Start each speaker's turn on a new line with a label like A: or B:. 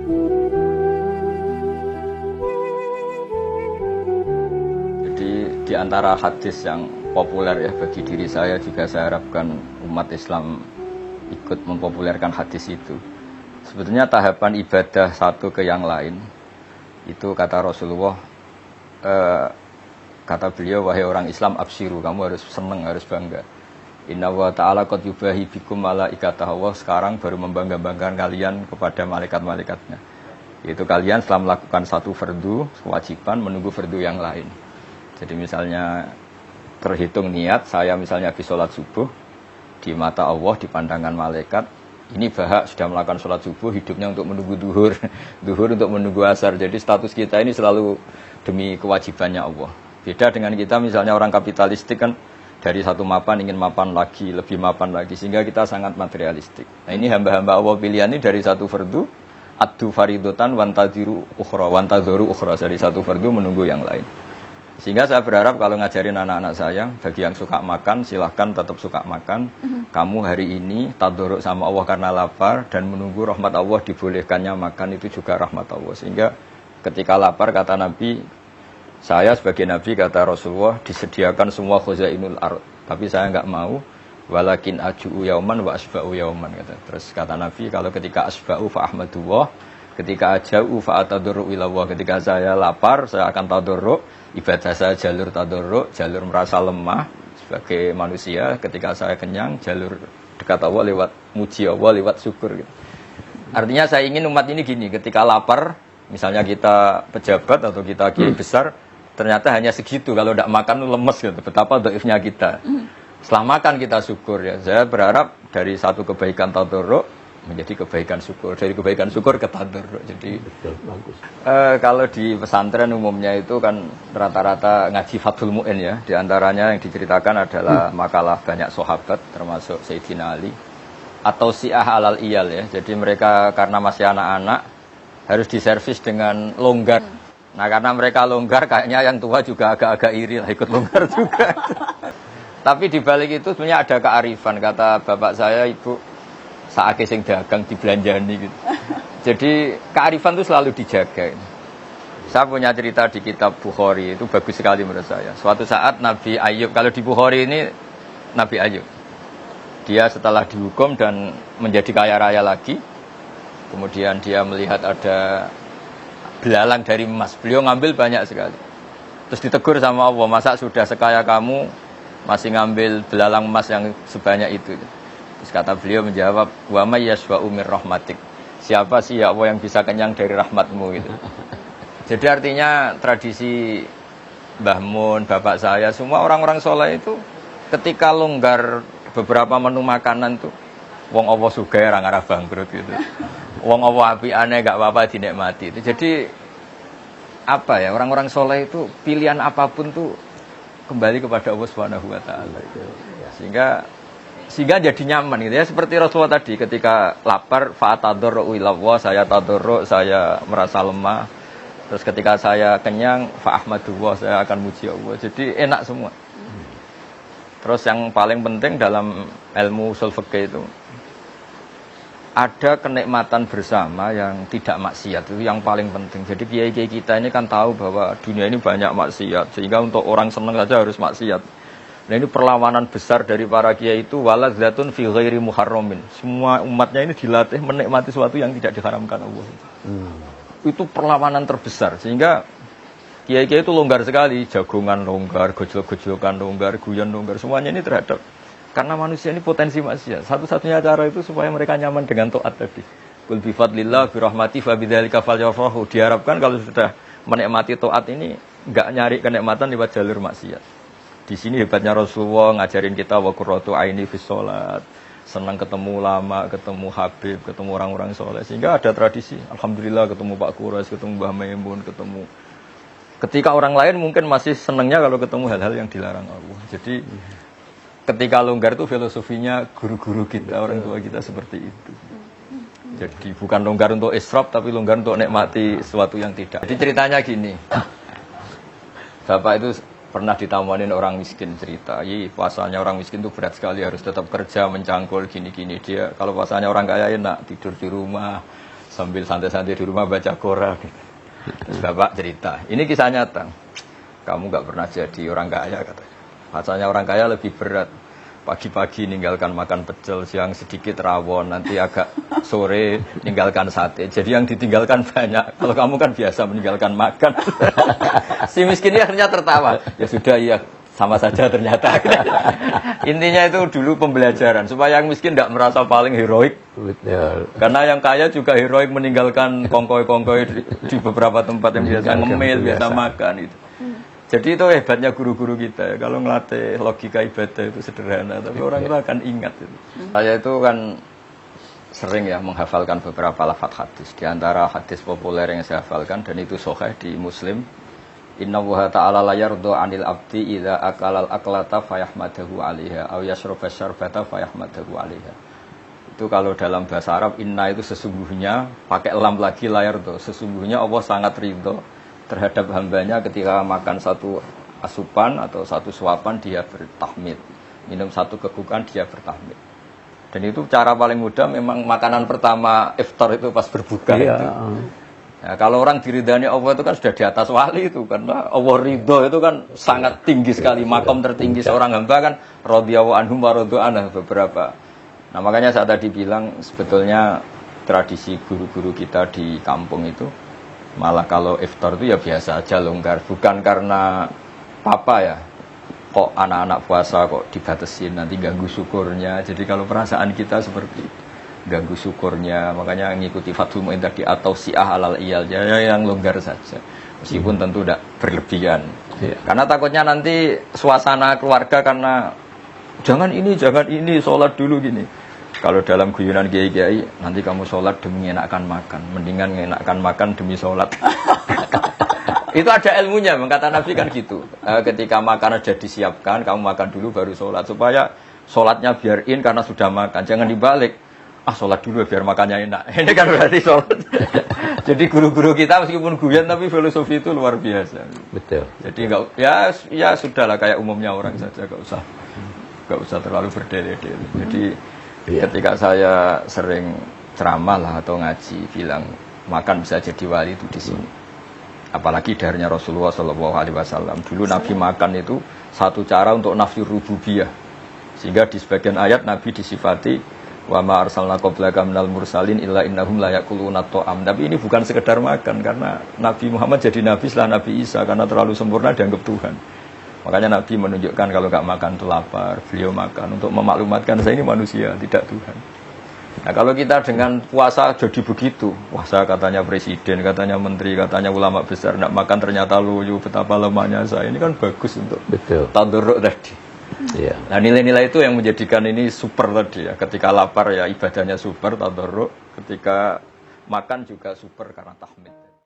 A: Jadi di antara hadis yang populer ya bagi diri saya, juga saya harapkan umat Islam ikut mempopulerkan hadis itu. Sebetulnya tahapan ibadah satu ke yang lain itu kata Rasulullah, kata beliau, wahai orang Islam, absyiru, kamu harus senang, harus bangga. Inna wa ta'ala qad yubahi bikum malaikatah, Allah sekarang baru membangga-banggakan kalian kepada malaikat-malaikatnya. Yaitu kalian setelah melakukan satu fardu, kewajiban, menunggu fardu yang lain. Jadi misalnya terhitung niat, saya misalnya habis sholat subuh, di mata Allah, di pandangan malaikat, ini Bahak sudah melakukan sholat subuh, hidupnya untuk menunggu duhur, duhur untuk menunggu asar. Jadi status kita ini selalu demi kewajibannya Allah. Beda dengan kita misalnya orang kapitalistik kan, dari satu mapan ingin mapan lagi, lebih mapan lagi, sehingga kita sangat materialistik. Nah ini hamba-hamba Allah pilihan ini dari satu fardu, addu faridotan wantadiru ukhra, wantadoru ukhra, dari satu fardu menunggu yang lain. Sehingga saya berharap kalau ngajarin anak-anak saya, bagi yang suka makan, silahkan tetap suka makan. Kamu hari ini tadoruk sama Allah karena lapar, dan menunggu rahmat Allah, dibolehkannya makan itu juga rahmat Allah. Sehingga ketika lapar, kata Nabi, saya sebagai Nabi, kata Rasulullah, disediakan semua khuzainul ard, tapi saya enggak mau, walakin aju'u yauman wa asba'u yauman, kata. Terus kata Nabi, kalau ketika asba'u fa ahmadullah, ketika aja'u fa atadurru ilallah, ketika saya lapar, saya akan tadurru, ibadah saya jalur tadurru, jalur merasa lemah sebagai manusia. Ketika saya kenyang, jalur dekat Allah lewat muji Allah, lewat syukur gitu. Artinya saya ingin umat ini gini, ketika lapar, misalnya kita pejabat atau kita kiai besar, ternyata hanya segitu, kalau tidak makan lemes gitu. Betapa dhaifnya kita. Setelah makan kita syukur ya. Saya berharap dari satu kebaikan tadurru menjadi kebaikan syukur, dari kebaikan syukur ke tadurru. Jadi bagus. Kalau di pesantren umumnya itu kan rata-rata ngaji Fathul Mu'in ya. Di antaranya yang diceritakan adalah makalah banyak sahabat termasuk Sayyidina Ali atau Syiah alal iyal ya. Jadi mereka karena masih anak-anak harus diservis dengan longgar. Nah karena mereka longgar, kayaknya yang tua juga agak-agak iri lah ikut longgar juga. Tapi dibalik itu sebenarnya ada kearifan. Kata bapak saya, ibu saake sing dagang dibelanjani gitu. Jadi kearifan itu selalu dijaga. Saya punya cerita di kitab Bukhari, itu bagus sekali menurut saya. Suatu saat Nabi Ayub, kalau di Bukhari ini Nabi Ayub, dia setelah dihukum dan menjadi kaya raya lagi, kemudian dia melihat ada belalang dari emas, beliau ngambil banyak sekali. Terus ditegur sama Allah, masa sudah sekaya kamu masih ngambil belalang emas yang sebanyak itu? Terus kata beliau menjawab, wa may yashwa'u mir rahmatik, siapa sih ya Allah yang bisa kenyang dari rahmatmu gitu. Jadi artinya tradisi Mbah Mun, bapak saya, semua orang-orang soleh itu ketika longgar beberapa menu makanan tuh, wong Allah sugih ora ngarah bangkrut gitu. Wong Allah apiane gak apa-apa dinikmati. Jadi apa ya, orang-orang soleh itu pilihan apapun tuh kembali kepada Allah Subhanahu wa taala. Sehingga jadi nyaman gitu ya, seperti Rasulullah tadi ketika lapar fa tadurru ilallah, saya tadurru, saya merasa lemah. Terus ketika saya kenyang fa ahmadullah, saya akan muji Allah. Jadi enak semua. Terus yang paling penting dalam ilmu ushul fikih itu ada kenikmatan bersama yang tidak maksiat, itu yang paling penting. Jadi kiai-kiai kita ini kan tahu bahwa dunia ini banyak maksiat, sehingga untuk orang senang saja harus maksiat. Nah ini perlawanan besar dari para kiai itu, waladzatun fi ghairi muharramin. Semua umatnya ini dilatih menikmati sesuatu yang tidak diharamkan Allah. Itu perlawanan terbesar, sehingga kiai-kiai itu longgar sekali, jagongan longgar, gojlok-gojlokan longgar, guyon longgar, semuanya ini terhadap. Karena manusia ini potensi maksiat. Satu-satunya cara itu supaya mereka nyaman dengan taat tadi. Qul bi fadlillah bi rahmati fa bidzalika falyafrahu. Diharapkan kalau sudah menikmati taat ini enggak nyari kenikmatan lewat jalur maksiat. Di sini hebatnya Rasulullah ngajarin kita wa qurratu aini fis shalat. Senang ketemu ulama, ketemu habib, ketemu orang-orang soleh. Sehingga ada tradisi. Alhamdulillah ketemu Pak Kurais, ketemu Mbah Maimun, ketemu. Ketika orang lain mungkin masih senangnya kalau ketemu hal-hal yang dilarang Allah. Jadi ketika longgar itu filosofinya guru-guru kita, orang tua kita seperti itu. Jadi bukan longgar untuk israf, tapi longgar untuk nikmati sesuatu yang tidak. Jadi ceritanya gini, bapak itu pernah ditawarin orang miskin, cerita, puasanya orang miskin itu berat sekali, harus tetap kerja, mencangkul, gini-gini. Dia kalau puasanya orang kaya enak, tidur di rumah, sambil santai-santai di rumah baca Quran. Terus bapak cerita, ini kisah nyata. Kamu nggak pernah jadi orang kaya katanya. Rasanya orang kaya lebih berat. Pagi-pagi ninggalkan makan pecel, siang sedikit rawon, nanti agak sore ninggalkan sate. Jadi yang ditinggalkan banyak. Kalau kamu kan biasa meninggalkan makan. Si miskin ini akhirnya tertawa. Ya sudah, ya sama saja ternyata. Intinya itu dulu pembelajaran supaya yang miskin tidak merasa paling heroik. Betul. Karena yang kaya juga heroik meninggalkan kongkoi-kongkoi di beberapa tempat yang biasa ngemil, biasa makan itu. Jadi itu hebatnya guru-guru kita ya. Kalau ngelatih logika ibadah itu sederhana, tapi orang itu akan ingat itu. Saya itu kan sering ya menghafalkan beberapa lafaz hadis. Di antara hadis populer yang saya hafalkan dan itu sahih di Muslim. Inna Allaha ta'ala la yardu 'anil 'abdi idza akalal aklata fayahmadahu 'alaiha aw yashraba syarbata fayahmadahu 'alaiha. Itu kalau dalam bahasa Arab inna itu sesungguhnya pakai lam lagi la yardu. Sesungguhnya Allah sangat ridho terhadap hambanya ketika makan satu asupan atau satu suapan dia bertahmid, minum satu kegukan dia bertahmid. Dan itu cara paling mudah memang makanan pertama iftar itu pas berbuka itu. Ya, kalau orang diridhani Allah itu kan sudah di atas wali itu, karena Allah ridho itu kan sangat tinggi sekali, makom tertinggi seorang hamba kan radhiyallahu anhum wa radu anhu beberapa. Nah makanya saya tadi bilang sebetulnya tradisi guru-guru kita di kampung itu malah kalau iftar itu ya biasa aja longgar, bukan karena apa ya, kok anak-anak puasa kok dibatasin nanti ganggu syukurnya. Jadi kalau perasaan kita seperti itu, ganggu syukurnya, makanya ngikuti Fathul Mu'in tadi atau si'ah alal iyal ya, yang longgar saja, meskipun tentu tidak berlebihan. Karena takutnya nanti suasana keluarga karena jangan ini sholat dulu gini. Kalau dalam guyonan kiai-kiai, nanti kamu sholat demi mengenakan makan, mendingan mengenakan makan demi sholat. Itu ada ilmunya, kata Nabi kan gitu. Ketika makanan sudah disiapkan, kamu makan dulu baru sholat, supaya sholatnya biarin karena sudah makan. Jangan dibalik, sholat dulu biar makannya enak. Ini kan berarti sholat. Jadi guru-guru kita meskipun guyon tapi filosofi itu luar biasa. Betul. Jadi enggak, ya sudahlah kayak umumnya orang saja, enggak usah terlalu berdele-dele. Jadi ketika saya sering ceramah lah atau ngaji bilang makan bisa jadi wali itu di sini. Apalagi darinya Rasulullah SAW. Dulu Nabi makan itu satu cara untuk nafsi rububiyah. Sehingga di sebagian ayat Nabi disifati wa ma arsalna qablaka minal mursalin illa innahum la yaquluna ta'am. Tapi ini bukan sekedar makan, karena Nabi Muhammad jadi nabi setelah Nabi Isa karena terlalu sempurna dianggap Tuhan. Makanya Nabi menunjukkan kalau nggak makan itu lapar, beliau makan untuk memaklumatkan saya ini manusia, tidak Tuhan. Nah kalau kita dengan puasa jadi begitu, puasa katanya presiden, katanya menteri, katanya ulama besar, nggak makan ternyata loyo, betapa lemahnya saya, ini kan bagus untuk tadarruk tadi. Nah nilai-nilai itu yang menjadikan ini super tadi ya, ketika lapar ya ibadahnya super, tadarruk, ketika makan juga super karena tahmid.